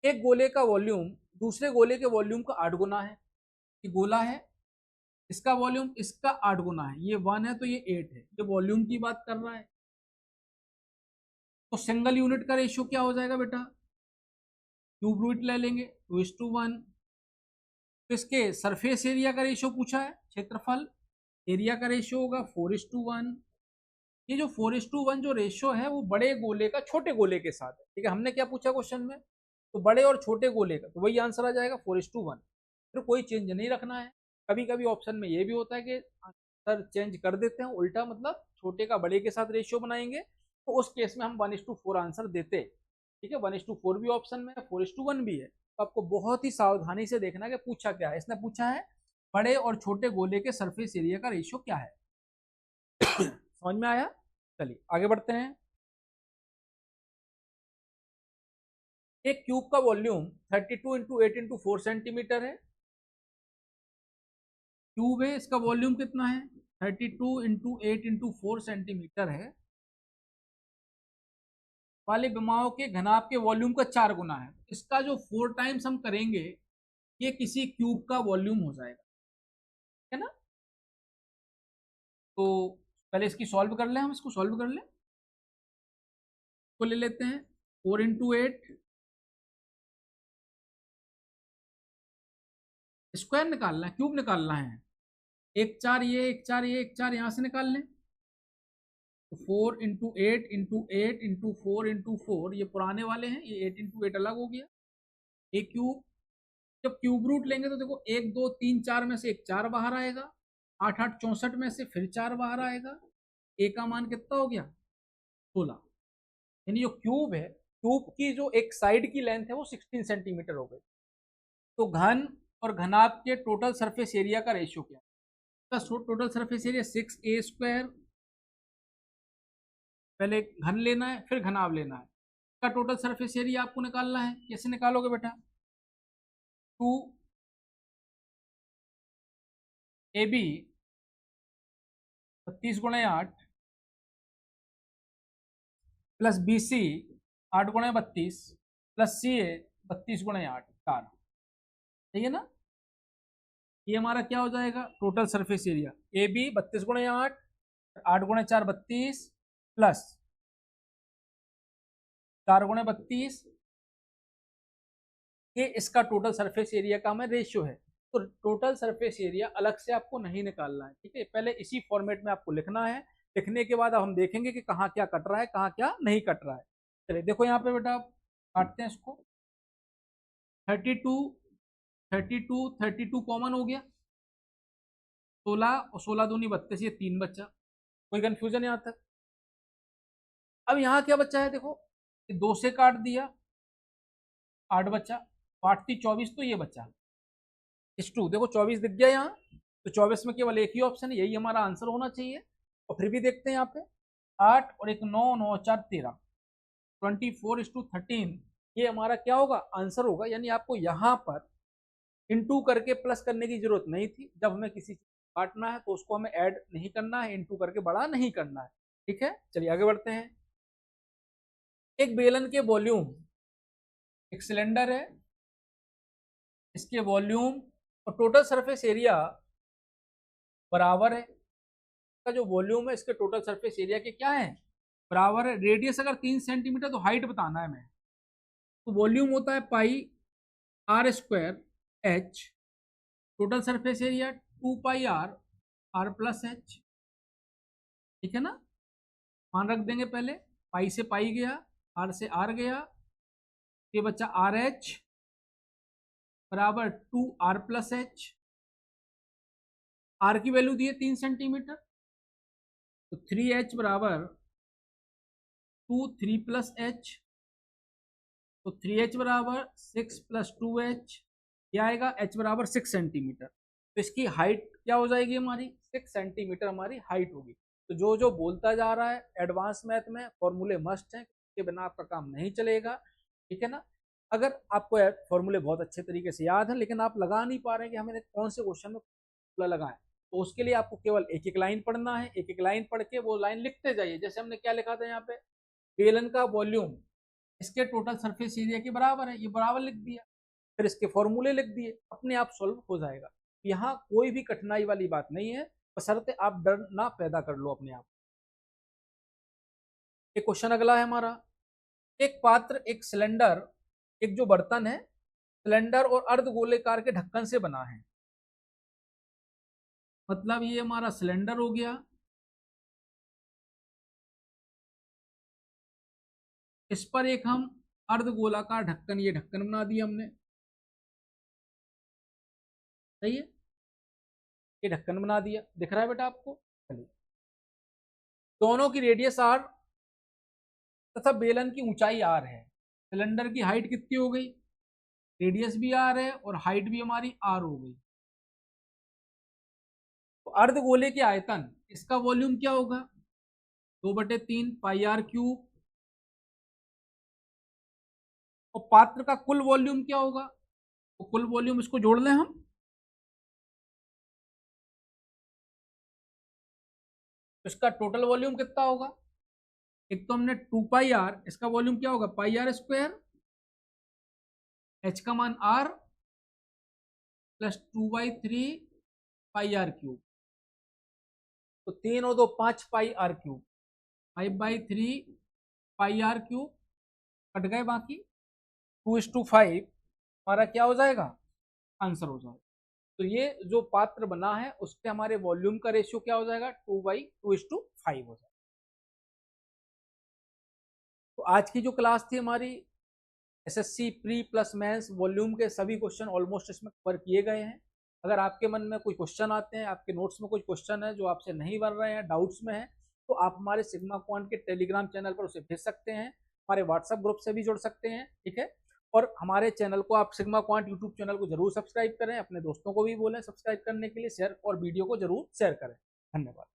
एक गोले का वॉल्यूम दूसरे गोले के वॉल्यूम का 8 गुना है। ये गोला है, इसका वॉल्यूम इसका 8 गुना है। ये 1 है तो ये 8 है, ये वॉल्यूम की बात कर रहा है। तो सिंगल यूनिट का रेशियो क्या हो जाएगा बेटा, क्यूब रूट ले लेंगे 2:1। तो इसके सरफेस एरिया का रेशियो पूछा है, क्षेत्रफल एरिया का रेशियो होगा 4:1। ये जो 4:1 जो रेशियो है वो बड़े गोले का छोटे गोले के साथ है। ठीक है, हमने क्या पूछा क्वेश्चन में, तो बड़े और छोटे गोले का, तो वही आंसर आ जाएगा 4:1। फिर कोई चेंज नहीं रखना है। कभी कभी ऑप्शन में ये भी होता है कि आंसर चेंज कर देते हैं उल्टा, मतलब छोटे का बड़े के साथ रेशियो बनाएंगे, तो उस केस में हम 1:4 आंसर देते। ठीक है, 1:4 भी ऑप्शन में है, 4:1 भी है। तो आपको बहुत ही सावधानी से देखना है कि पूछा क्या है। इसने पूछा है बड़े और छोटे गोले के सरफेस एरिया का रेशियो क्या है। समझ में आया? चलिए आगे बढ़ते हैं। एक क्यूब का वॉल्यूम 32 इंटू 8 इंटू 4 सेंटीमीटर है। क्यूब है, इसका वॉल्यूम कितना है, 32 इंटू 8 इंटू 4 सेंटीमीटर है। वाले विमाओं के घनाभ के वॉल्यूम का 4 गुना है। इसका जो 4 टाइम्स हम करेंगे, ये किसी क्यूब का वॉल्यूम हो जाएगा, है ना। तो पहले इसकी सॉल्व कर लें, हम इसको सॉल्व कर लें। तो ले लेते हैं 4 इंटू 8, स्क्वायर निकालना है, क्यूब निकालना है। एक 4 ये, एक 4 ये, एक 4 यहां से निकाल लें। तो 4 इंटू 8 इंटू 4 इंटू 4 ये पुराने वाले हैं, ये 8 इंटू 8 अलग हो गया। एक क्यूब, जब क्यूब रूट लेंगे तो देखो 1 2 3 4 में से एक 4 बाहर आएगा, 8 8 64 में से फिर 4 बाहर आएगा। ए का मान कितना हो गया, 16। यानी जो क्यूब है, क्यूब की जो एक साइड की लेंथ है वो 16 सेंटीमीटर हो गई। तो घन और घनाभ के टोटल सरफेस एरिया का रेशियो क्या है, टोटल सरफेस एरिया 6a²। पहले घन लेना है फिर घनाभ लेना है। इसका टोटल सरफेस एरिया आपको निकालना है। कैसे निकालोगे बेटा, 2ab 32 × 8 plus BC 8 × 32 plus CA 32 × 8 4। सही है ना। ये हमारा क्या हो जाएगा, total surface area. AB 32 × 8, 8 × 4 32 plus 4 × 32, ये इसका टोटल सरफेस एरिया का हमें रेशियो है। तो टोटल सरफेस एरिया अलग से आपको नहीं निकालना है। ठीक है, पहले इसी फॉर्मेट में आपको लिखना है। लिखने के बाद अब हम देखेंगे कि कहाँ क्या कट रहा है, कहाँ क्या नहीं कट रहा है। चलिए देखो यहाँ पे बेटा, काटते हैं इसको। 32 32 32 कॉमन हो गया, 16 और 16 दूनी 32, ये 3 बच्चा। कोई कंफ्यूजन यहाँ तक? अब यहाँ क्या बच्चा है, देखो 2 से काट दिया, 8 बच्चा, 8 × 3 = 24, तो ये बच्चा इस 2, देखो 24 दिख गया यहाँ। तो 24 में केवल एक ही ऑप्शन है, यही हमारा आंसर होना चाहिए। और फिर भी देखते हैं यहाँ पे 8 और एक 9, 9 4 13, 24:13, ये हमारा क्या होगा, आंसर होगा। यानी आपको यहाँ पर इंटू करके प्लस करने की जरूरत नहीं थी। जब हमें किसी चीज काटना है तो उसको हमें ऐड नहीं करना है, इंटू करके बड़ा नहीं करना है। ठीक है, चलिए आगे बढ़ते हैं। एक बेलन के वॉल्यूम, एक सिलेंडर है, इसके वॉल्यूम और टोटल सरफेस एरिया बराबर है। इसका जो वॉल्यूम है इसके टोटल सरफेस एरिया के क्या है, बराबर है। रेडियस अगर 3 सेंटीमीटर तो हाइट बताना है हमें। तो वॉल्यूम होता है pi r square h, total surface area 2 pi r, r plus h. ठीक है ना, मान रख देंगे पहले, पाई से पाई गया, आर से आर गया, ये बच्चा आर एच बराबर 2 आर प्लस एच। आर की वैल्यू दी है 3 सेंटीमीटर, तो 3h बराबर 2 3 प्लस एच, तो 3h बराबर 6 प्लस 2h, यह आएगा h बराबर 6 सेंटीमीटर। तो इसकी हाइट क्या हो जाएगी हमारी, 6 सेंटीमीटर हमारी हाइट होगी। तो जो जो बोलता जा रहा है एडवांस मैथ में फॉर्मूले मस्ट हैं, के बिना आपका काम नहीं चलेगा। ठीक है ना, अगर आपको फॉर्मूले बहुत अच्छे तरीके से याद है लेकिन आप लगा नहीं पा रहे हैं कि हमें कौन से क्वेश्चन में फॉर्मूला लगाएं, तो उसके लिए आपको केवल एक एक लाइन पढ़ना है। एक एक लाइन पढ़ के वो लाइन लिखते जाइए। जैसे हमने क्या लिखा था यहाँ पे, बेलन का वॉल्यूम इसके टोटल सरफेस एरिया के बराबर है, ये बराबर लिख दिया, फिर इसके फॉर्मूले लिख दिए, अपने आप सॉल्व हो जाएगा। यहाँ कोई भी कठिनाई वाली बात नहीं है, बशर्ते आप डर ना पैदा कर लो अपने आप। एक क्वेश्चन अगला है हमारा, एक पात्र, एक सिलेंडर, एक जो बर्तन है सिलेंडर और अर्धगोलेकार के ढक्कन से बना है। मतलब ये हमारा सिलेंडर हो गया, इस पर एक हम अर्धगोलाकार ढक्कन, ये ढक्कन बना दिया हमने, सही है, ये ढक्कन बना दिया, दिख रहा है बेटा आपको। चलिए, दोनों की रेडियस आर तथा बेलन की ऊंचाई आर है। सिलेंडर की हाइट कितनी हो गई, रेडियस भी आर है और हाइट भी हमारी आर हो गई। तो अर्धगोले के आयतन, इसका वॉल्यूम क्या होगा, 2/3 पाई आर क्यूब। और पात्र का कुल वॉल्यूम क्या होगा, तो कुल वॉल्यूम इसको जोड़ लें हम, तो इसका टोटल वॉल्यूम कितना होगा, एक तो हमने 2 पाई आर, इसका वॉल्यूम क्या होगा पाई आर स्क्वायर, एच का मान r plus 2/3 pi r cube. तो 3 और 2 5 pi r cube, 5/3 pi r cube, cut गए बाकी, 2:5 हमारा क्या हो जाएगा, आंसर हो जाएगा। तो ये जो पात्र बना है उसके हमारे वॉल्यूम का रेशियो क्या हो जाएगा, 2/2:5 हो जाएगा। तो आज की जो क्लास थी हमारी SSC pre plus mains volume के सभी क्वेश्चन ऑलमोस्ट इसमें कवर किए गए हैं। अगर आपके मन में कोई क्वेश्चन आते हैं, आपके नोट्स में कोई क्वेश्चन है जो आपसे नहीं बन रहे हैं, डाउट्स में है, तो आप हमारे सिग्मा क्वांट के टेलीग्राम चैनल पर उसे भेज सकते हैं, हमारे व्हाट्सएप ग्रुप से भी जुड़ सकते हैं। ठीक है, और हमारे चैनल को आप सिग्मा क्वांट यूट्यूब चैनल को जरूर सब्सक्राइब करें, अपने दोस्तों को भी बोलें सब्सक्राइब करने के लिए, शेयर और वीडियो को जरूर शेयर करें। धन्यवाद।